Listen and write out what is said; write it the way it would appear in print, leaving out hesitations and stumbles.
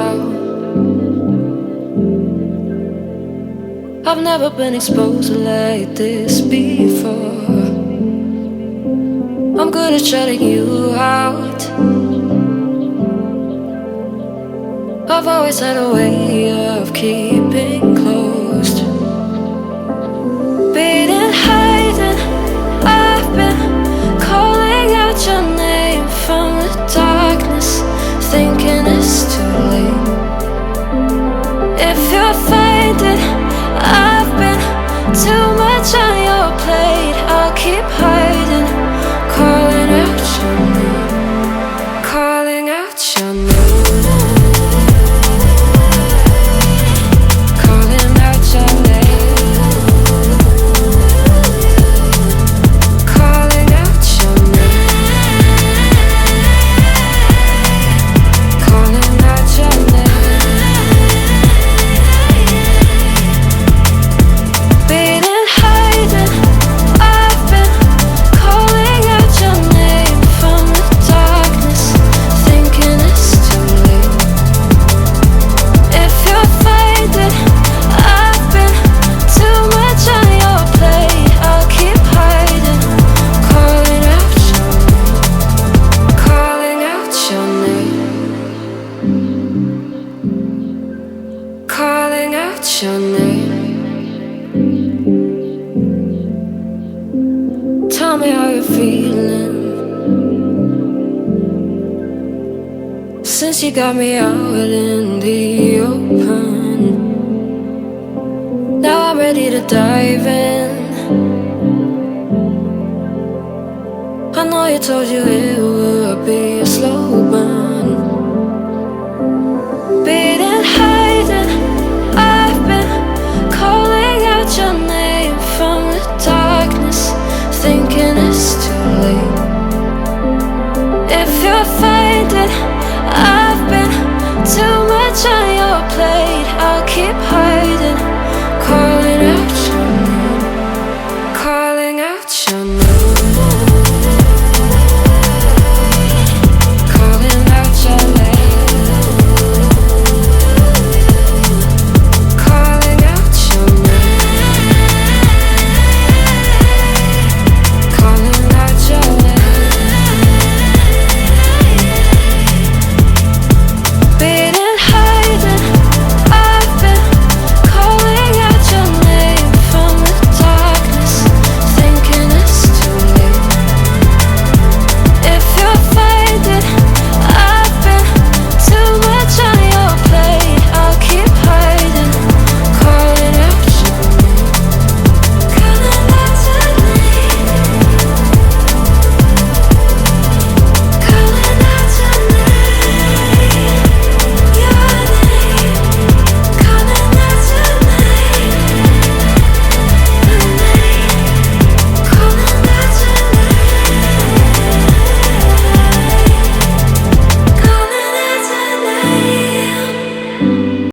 out. I've never been exposed like this before. I'm good at shutting you out. I've always had a way of keeping closed. Beating, hiding, I've been calling out your name from the darkness, thinking it's too late. If you're finding I've been too much on your plate, I'll keep hiding, calling out your name, calling out your name. Calling out your name. Tell me how you're feeling since you got me out in the open. Now I'm ready to dive in. I know you told you it would be a slow burn. Beating, hiding, I've been calling out your name from the darkness, thinking it's too late. If you're finding I've been too